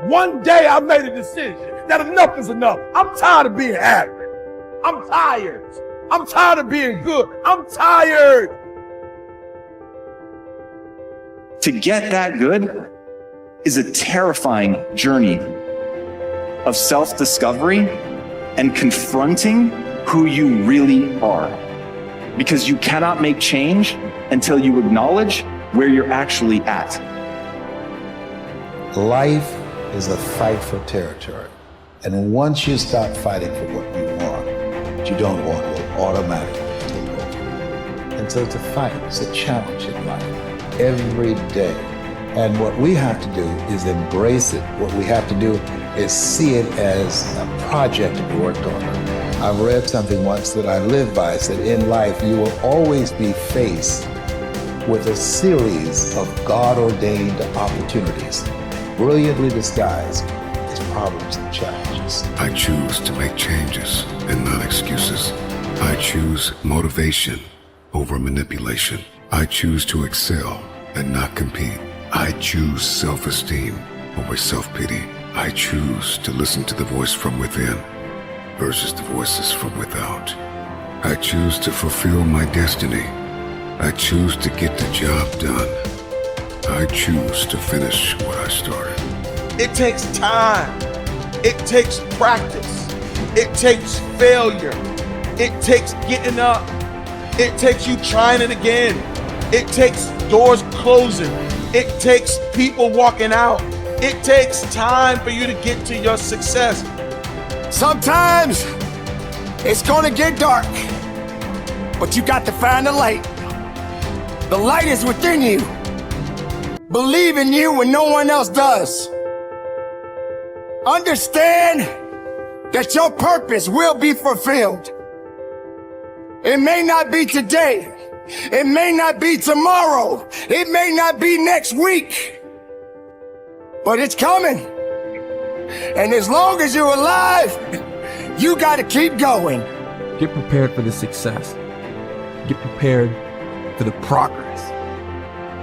One day I made a decision that enough is enough. I'm tired of being average. I'm tired. I'm tired of being good. I'm tired. To get that good is a terrifying journey of self-discovery and confronting who you really are. Because you cannot make change until you acknowledge where you're actually at. Life is a fight for territory. And once you stop fighting for what you want, what you don't want will automatically take over. And so it's a fight, it's a challenge in life, every day. And what we have to do is embrace it. What we have to do is see it as a project to be worked on. I've read something once that I live by. It said, in life, you will always be faced with a series of God-ordained opportunities, brilliantly disguised as problems and challenges. I choose to make changes and not excuses. I choose motivation over manipulation. I choose to excel and not compete. I choose self-esteem over self-pity. I choose to listen to the voice from within versus the voices from without. I choose to fulfill my destiny. I choose to get the job done. I choose to finish what I started. It takes time. It takes practice. It takes failure. It takes getting up. It takes you trying it again. It takes doors closing. It takes people walking out. It takes time for you to get to your success. Sometimes it's gonna get dark, but you got to find the light. The light is within you. Believe in you when no one else does. Understand that your purpose will be fulfilled. It may not be today. It may not be tomorrow. It may not be next week. But it's coming. And as long as you're alive, you got to keep going. Get prepared for the success. Get prepared for the progress.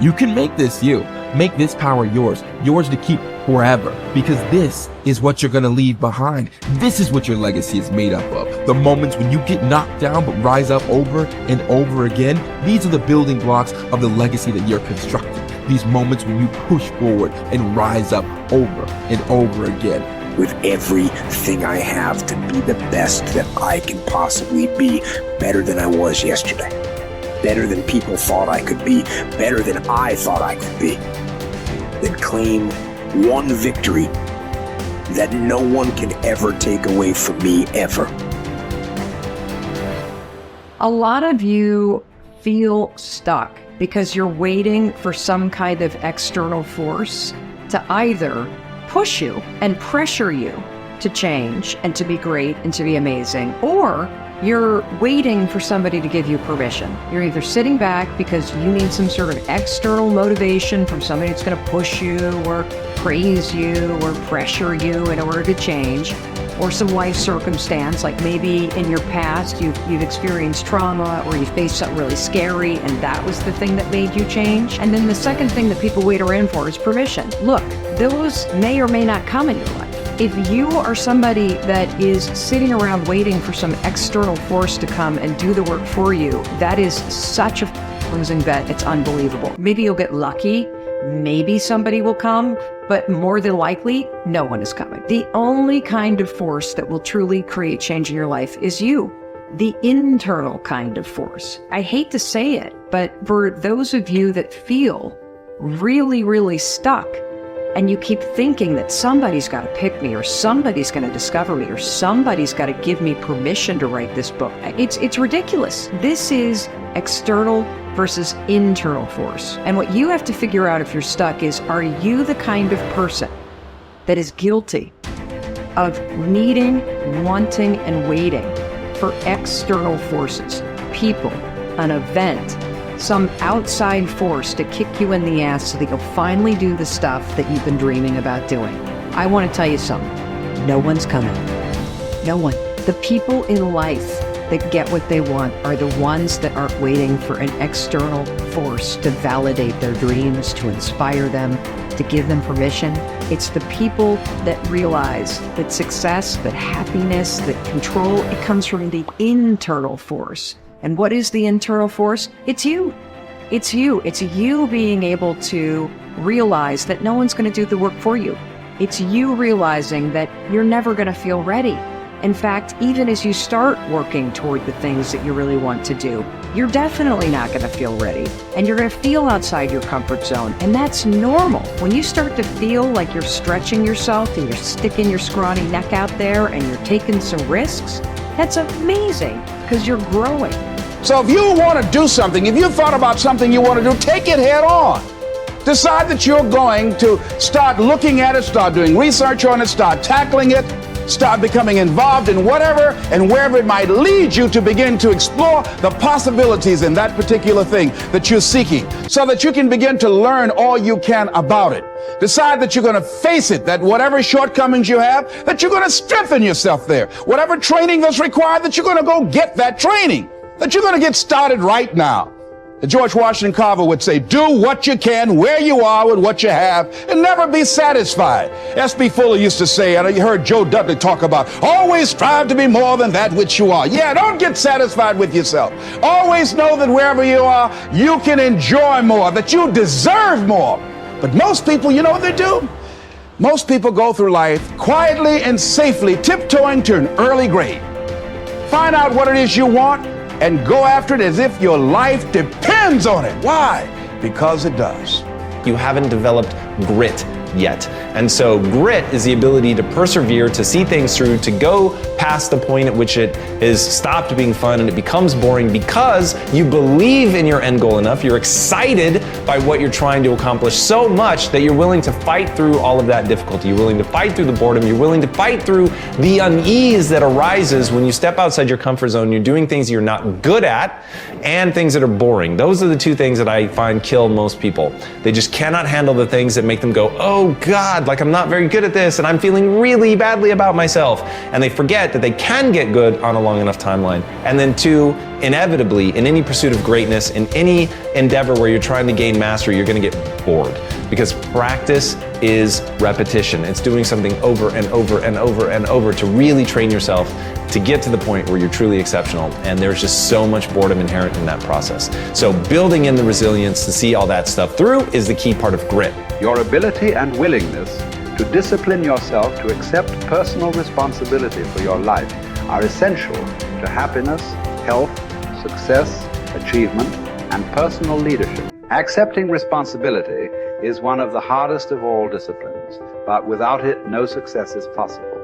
You can make this you. Make this power yours. Yours to keep forever. Because this is what you're going to leave behind. This is what your legacy is made up of. The moments when you get knocked down but rise up over and over again. These are the building blocks of the legacy that you're constructing. These moments when you push forward and rise up over and over again. With everything I have to be the best that I can possibly be, better than I was yesterday, better than people thought I could be, better than I thought I could be, then claim one victory that no one can ever take away from me, ever. A lot of you feel stuck because you're waiting for some kind of external force to either push you and pressure you to change and to be great and to be amazing, or you're waiting for somebody to give you permission. You're either sitting back because you need some sort of external motivation from somebody that's going to push you or praise you or pressure you in order to change, or some life circumstance, like maybe in your past you've experienced trauma or you faced something really scary and that was the thing that made you change. And then the second thing that people wait around for is permission. Look, those may or may not come in your life. If you are somebody that is sitting around waiting for some external force to come and do the work for you, that is such a losing bet. It's unbelievable. Maybe you'll get lucky. Maybe somebody will come, but more than likely, no one is coming. The only kind of force that will truly create change in your life is you. The internal kind of force. I hate to say it, but for those of you that feel really, really stuck, and you keep thinking that somebody's got to pick me, or somebody's going to discover me, or somebody's got to give me permission to write this book. It's ridiculous. This is external versus internal force. And what you have to figure out if you're stuck is, are you the kind of person that is guilty of needing, wanting, and waiting for external forces, people, an event, some outside force to kick you in the ass so that you'll finally do the stuff that you've been dreaming about doing? I want to tell you something. No one's coming. No one. The people in life that get what they want are the ones that aren't waiting for an external force to validate their dreams, to inspire them, to give them permission. It's the people that realize that success, that happiness, that control, it comes from the internal force. And what is the internal force? It's you. It's you. It's you being able to realize that no one's going to do the work for you. It's you realizing that you're never going to feel ready. In fact, even as you start working toward the things that you really want to do, you're definitely not going to feel ready. And you're going to feel outside your comfort zone. And that's normal. When you start to feel like you're stretching yourself and you're sticking your scrawny neck out there and you're taking some risks, that's amazing because you're growing. So if you want to do something, if you've thought about something you want to do, take it head on. Decide that you're going to start looking at it, start doing research on it, start tackling it, start becoming involved in whatever and wherever it might lead you to begin to explore the possibilities in that particular thing that you're seeking so that you can begin to learn all you can about it. Decide that you're going to face it, that whatever shortcomings you have, that you're going to strengthen yourself there. Whatever training that's required, that you're going to go get that training, that you're going to get started right now. George Washington Carver would say, do what you can, where you are with what you have, and never be satisfied. S.B. Fuller used to say, and you heard Joe Dudley talk about, always strive to be more than that which you are. Yeah, don't get satisfied with yourself. Always know that wherever you are, you can enjoy more, that you deserve more. But most people, you know what they do? Most people go through life quietly and safely, tiptoeing to an early grave. Find out what it is you want, and go after it as if your life depends on it. Why? Because it does. You haven't developed grit yet. And so grit is the ability to persevere, to see things through, to go past the point at which it is stopped being fun and it becomes boring because you believe in your end goal enough, you're excited by what you're trying to accomplish so much that you're willing to fight through all of that difficulty. You're willing to fight through the boredom. You're willing to fight through the unease that arises when you step outside your comfort zone. You're doing things you're not good at and things that are boring. Those are the two things that I find kill most people. They just cannot handle the things that make them go, oh God, like I'm not very good at this and I'm feeling really badly about myself. And they forget that they can get good on a long enough timeline. And then two, inevitably, in any pursuit of greatness, in any endeavor where you're trying to gain mastery, you're going to get bored because practice is repetition. It's doing something over and over and over and over to really train yourself to get to the point where you're truly exceptional. And there's just so much boredom inherent in that process. So building in the resilience to see all that stuff through is the key part of grit. Your ability and willingness to discipline yourself to accept personal responsibility for your life are essential to happiness, health, success, achievement, and personal leadership. Accepting responsibility is one of the hardest of all disciplines, but without it, no success is possible.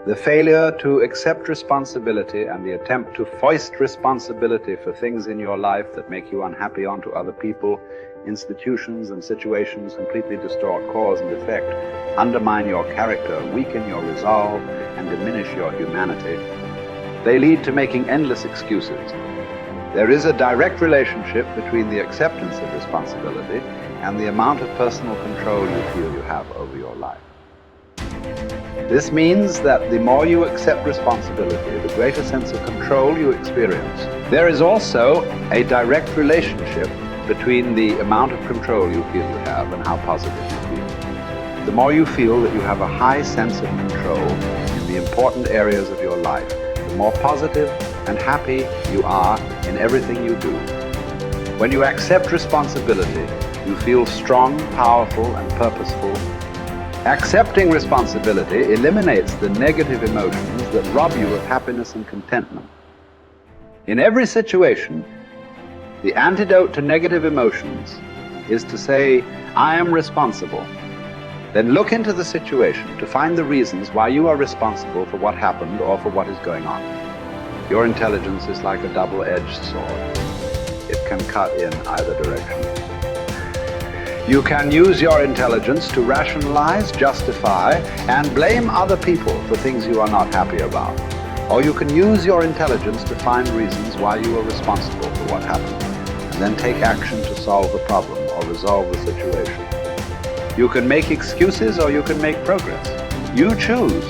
The failure to accept responsibility and the attempt to foist responsibility for things in your life that make you unhappy onto other people, institutions, and situations completely distort cause and effect, undermine your character, weaken your resolve, and diminish your humanity. They lead to making endless excuses. There is a direct relationship between the acceptance of responsibility and the amount of personal control you feel you have over your life. This means that the more you accept responsibility, the greater sense of control you experience. There is also a direct relationship between the amount of control you feel you have and how positive you feel. The more you feel that you have a high sense of control in the important areas of your life, the more positive and happy you are in everything you do. When you accept responsibility, you feel strong, powerful, and purposeful. Accepting responsibility eliminates the negative emotions that rob you of happiness and contentment. In every situation, the antidote to negative emotions is to say, I am responsible. Then look into the situation to find the reasons why you are responsible for what happened or for what is going on. Your intelligence is like a double-edged sword. It can cut in either direction. You can use your intelligence to rationalize, justify, and blame other people for things you are not happy about. Or you can use your intelligence to find reasons why you are responsible for what happened, and then take action to solve the problem or resolve the situation. You can make excuses or you can make progress. You choose.